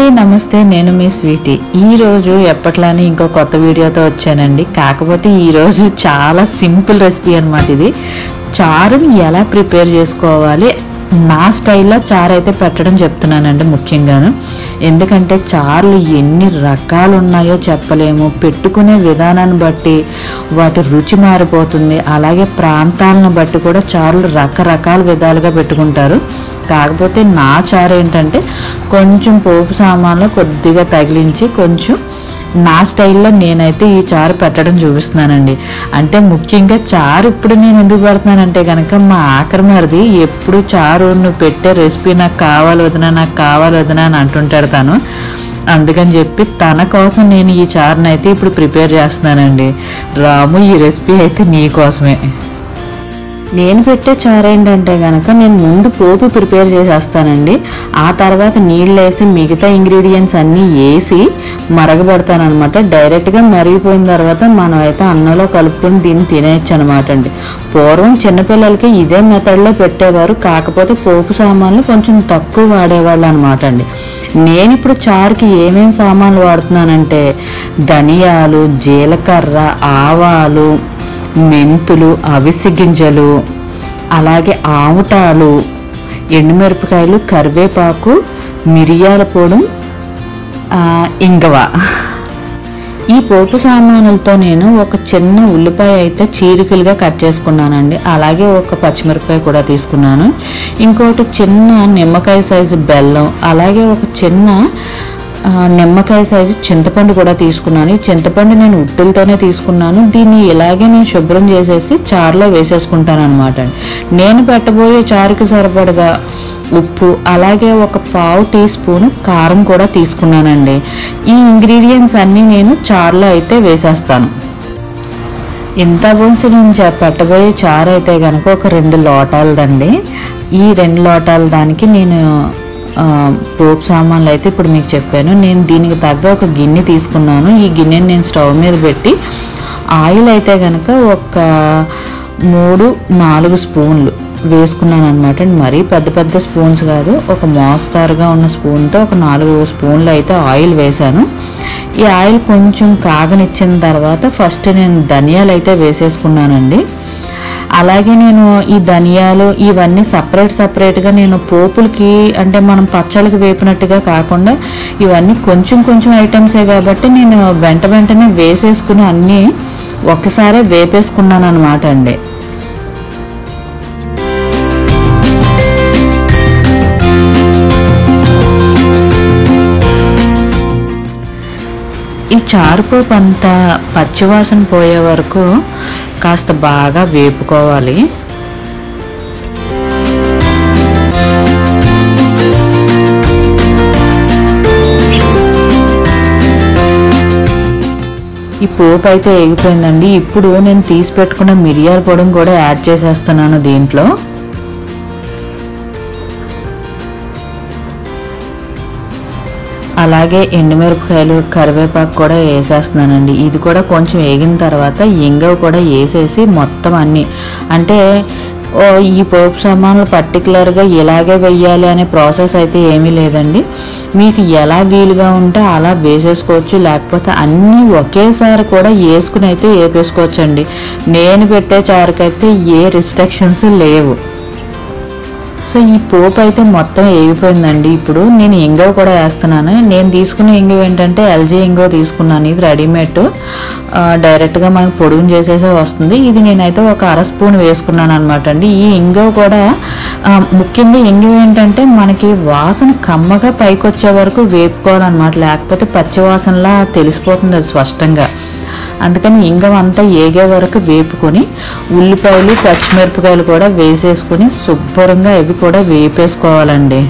అండి, నమస్తే. నేను మీ స్వీటీ. ఈరోజు ఎప్పట్లానే ఇంకో కొత్త వీడియోతో వచ్చానండి. కాకపోతే ఈరోజు చాలా సింపుల్ రెసిపీ అనమాట. ఇది చారుని ఎలా ప్రిపేర్ చేసుకోవాలి, నా స్టైల్లో చారు అయితే పెట్టడం చెప్తున్నానండి. ముఖ్యంగాను ఎందుకంటే చారులు ఎన్ని రకాలు ఉన్నాయో చెప్పలేము. పెట్టుకునే విధానాన్ని బట్టి వాటి రుచి మారిపోతుంది. అలాగే ప్రాంతాలను బట్టి కూడా చారులు రకరకాల విధాలుగా పెట్టుకుంటారు. కాకపోతే నా చారు ఏంటంటే కొంచెం పోపు సామాన్లు కొద్దిగా తగిలించి కొంచెం నా స్టైల్లో నేనైతే ఈ చారు పెట్టడం చూపిస్తున్నానండి. అంటే ముఖ్యంగా చారు ఇప్పుడు నేను ఎందుకు పెడుతున్నానంటే కనుక మా ఆఖరి మరిది ఎప్పుడు చారు నువ్వు పెట్టే రెసిపీ నాకు కావాలి వదినా అని అంటుంటాడు తను. అందుకని చెప్పి తన కోసం నేను ఈ చారుని అయితే ఇప్పుడు ప్రిపేర్ చేస్తున్నానండి. రాము, ఈ రెసిపీ అయితే నీ కోసమే. నేను పెట్టే చారు ఏంటంటే కనుక నేను ముందు పోపు ప్రిపేర్ చేసేస్తానండి. ఆ తర్వాత నీళ్ళు వేసి మిగతా ఇంగ్రీడియంట్స్ అన్నీ వేసి మరగబెడతాను అనమాట. డైరెక్ట్గా మరిగిపోయిన తర్వాత మనం అయితే అన్నంలో కలుపుకొని దీన్ని తినేయచ్చు అనమాట అండి. పూర్వం చిన్నపిల్లలకి ఇదే మెథడ్లో పెట్టేవారు. కాకపోతే పోపు సామాన్లు కొంచెం తక్కువ వాడేవాళ్ళు అనమాట అండి. నేను ఇప్పుడు చారుకి ఏమేమి సామాన్లు వాడుతున్నానంటే ధనియాలు, జీలకర్ర, ఆవాలు, మెంతులు, అవిసె గింజలు, అలాగే ఆముటాలు, ఎండుమిరపకాయలు, కరివేపాకు, మిరియాల పొడి, ఇంగవ. ఈ పోపు సామానులతో నేను ఒక చిన్న ఉల్లిపాయ అయితే చీరికలుగా కట్ చేసుకున్నానండి. అలాగే ఒక పచ్చిమిరపకాయ కూడా తీసుకున్నాను. ఇంకోటి చిన్న నిమ్మకాయ సైజు బెల్లం, అలాగే ఒక చిన్న నిమ్మకాయ సైజు చింతపండు కూడా తీసుకున్నాను. ఈ చింతపండు నేను ఉట్టులతోనే తీసుకున్నాను. దీన్ని ఇలాగే నేను శుభ్రం చేసేసి చారులో వేసేసుకుంటాను అనమాట. నేను పెట్టబోయే చారుకి సరిపడగా ఉప్పు, అలాగే ఒక పావు టీ స్పూన్ కారం కూడా తీసుకున్నానండి. ఈ ఇంగ్రీడియంట్స్ అన్నీ నేను చారులో అయితే వేసేస్తాను. ఇంత బోన్స్ నేను పెట్టబోయే చారు అయితే కనుక ఒక 2 లోటాలదండి. ఈ 2 లోటాల దానికి నేను పోపు సామాన్లు అయితే ఇప్పుడు మీకు చెప్పాను. నేను దీనికి తగ్గ ఒక గిన్నె తీసుకున్నాను. ఈ గిన్నెని నేను స్టవ్ మీద పెట్టి ఆయిల్ అయితే కనుక ఒక 3-4 స్పూన్లు వేసుకున్నాను అనమాట. మరీ పెద్ద పెద్ద స్పూన్స్ కాదు, ఒక మోస్తారుగా ఉన్న స్పూన్తో ఒక 4 స్పూన్లు అయితే ఆయిల్ వేసాను. ఈ ఆయిల్ కొంచెం కాగనిచ్చిన తర్వాత ఫస్ట్ నేను ధనియాలు అయితే వేసేసుకున్నానండి. అలాగే నేను ఈ ధనియాలు ఇవన్నీ సపరేట్గా నేను పోపులకి అంటే మనం పచ్చళ్ళకి వేపినట్టుగా కాకుండా ఇవన్నీ కొంచెం ఐటమ్సే కాబట్టి నేను వెంటనే వేసేసుకుని అన్నీ ఒక్కసారే వేపేసుకున్నాను అనమాట అండి. ఈ చారుపోపు అంతా పచ్చివాసన పోయే వరకు కాస్త బాగా వేపుకోవాలి. ఈ పోపు అయితే ఎగిపోయిందండి. ఇప్పుడు నేను తీసి పెట్టుకున్న మిరియాల పొడిని కూడా యాడ్ చేసేస్తున్నాను దీంట్లో. అలాగే ఎండుమిరపకాయలు, కరివేపాకు కూడా వేసేస్తున్నానండి. ఇది కూడా కొంచెం వేగిన తర్వాత ఇంగవ కూడా వేసేసి మొత్తం అన్నీ అంటే ఈ పోపు సామాన్లు పర్టికులర్గా ఇలాగే వెయ్యాలి అనే ప్రాసెస్ అయితే ఏమీ లేదండి. మీకు ఎలా వీలుగా ఉంటే అలా వేసేసుకోవచ్చు. లేకపోతే అన్నీ ఒకేసారి కూడా వేసుకుని అయితే వేపేసుకోవచ్చండి. నేను పెట్టే చారుకైతే ఏ రిస్ట్రిక్షన్స్ లేవు. సో ఈ పోపు అయితే మొత్తం వేగిపోయిందండి. ఇప్పుడు నేను ఇంగువ కూడా వేస్తున్నాను. నేను తీసుకున్న ఇంగువ ఏంటంటే ఎల్జీ ఇంగువ తీసుకున్నాను. ఇది రెడీమేడ్, డైరెక్ట్గా మనకు పొడుగుని చేసేసే వస్తుంది. ఇది నేనైతే ఒక 1/2 స్పూన్ వేసుకున్నాను అనమాట అండి. ఈ ఇంగువ కూడా ముఖ్యంగా ఇంగువ ఏంటంటే మనకి వాసన కమ్మగా పైకి వచ్చే వరకు వేపుకోవాలన్నమాట. లేకపోతే పచ్చి వాసనలా తెలిసిపోతుంది అది స్పష్టంగా. అందుకని ఇంగవ అంతా ఏగే వరకు వేపుకొని ఉల్లిపాయలు, పచ్చిమిరపకాయలు కూడా వేసేసుకొని శుభ్రంగా ఇవి కూడా వేపేసుకోవాలండి.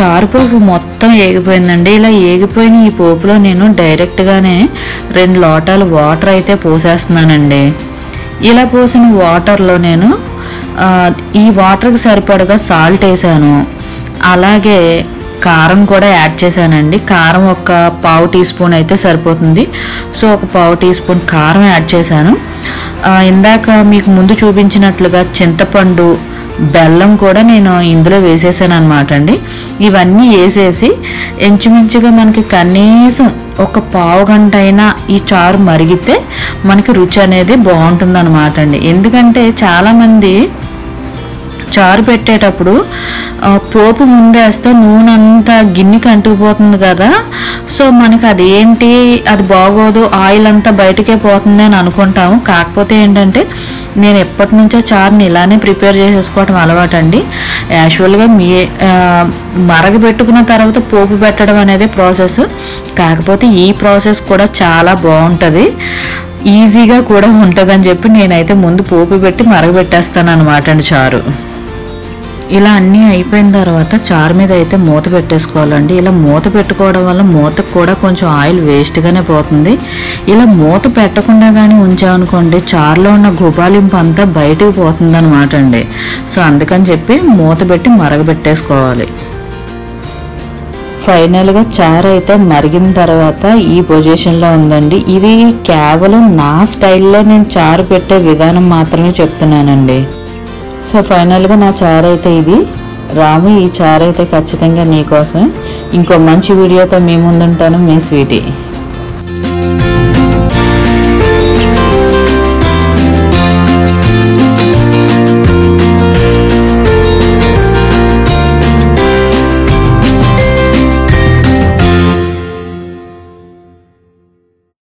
చారు పోపు మొత్తం ఏగిపోయిందండి. ఇలా ఏగిపోయిన ఈ పోపులో నేను డైరెక్ట్గానే 2 లోటాలు వాటర్ అయితే పోసేస్తున్నానండి. ఇలా పోసిన వాటర్లో నేను ఈ వాటర్కి సరిపడగా సాల్ట్ వేసాను, అలాగే కారం కూడా యాడ్ చేశానండి. కారం ఒక 1/2 టీ స్పూన్ అయితే సరిపోతుంది. సో ఒక 1/2 టీ స్పూన్ కారం యాడ్ చేశాను. ఇందాక మీకు ముందు చూపించినట్లుగా చింతపండు, బెల్లం కూడా నేను ఇందులో వేసేసాను అనమాట అండి. ఇవన్నీ వేసేసి ఇంచుమించుగా మనకి కనీసం ఒక 1/2 గంట అయినా ఈ చారు మరిగితే మనకి రుచి అనేది బాగుంటుంది అనమాట అండి. ఎందుకంటే చాలామంది చారు పెట్టేటప్పుడు పోపు ముందేస్తే నూనె అంతా గిన్నెకి అంటుకుపోతుంది కదా, సో మనకి అదేంటి అది బాగోదు, ఆయిల్ అంతా బయటకే పోతుంది అని అనుకుంటాము. కాకపోతే ఏంటంటే నేను ఎప్పటి నుంచో చారుని ఇలానే ప్రిపేర్ చేసేసుకోవడం అలవాటు అండి. యాక్చువల్గా మరగబెట్టుకున్న తర్వాత పోపు పెట్టడం అనేది ప్రాసెస్. కాకపోతే ఈ ప్రాసెస్ కూడా చాలా బాగుంటుంది, ఈజీగా కూడా ఉంటుందని చెప్పి నేనైతే ముందు పోపు పెట్టి మరగబెట్టేస్తాను అనమాట అండి చారు. ఇలా అన్నీ అయిపోయిన తర్వాత చారు మీద అయితే మూత పెట్టేసుకోవాలండి. ఇలా మూత పెట్టుకోవడం వల్ల మూతకు కూడా కొంచెం ఆయిల్ వేస్ట్గానే పోతుంది. ఇలా మూత పెట్టకుండా కానీ ఉంచామనుకోండి చారులో ఉన్న గుబాలింపు అంతా బయటకు పోతుంది అనమాట అండి. సో అందుకని చెప్పి మూత పెట్టి మరగబెట్టేసుకోవాలి. ఫైనల్గా చారు అయితే మరిగిన తర్వాత ఈ పొజిషన్లో ఉందండి. ఇది కేవలం నా స్టైల్లో నేను చారు పెట్టే విధానం మాత్రమే చెప్తున్నానండి. సో ఫైనల్గా నా చారు అయితే ఇది. రాము, ఈ చారు అయితే ఖచ్చితంగా నీకోసమే. ఇంకో మంచి వీడియోతో మీ ముందుంటాను, మీ స్వీటీ.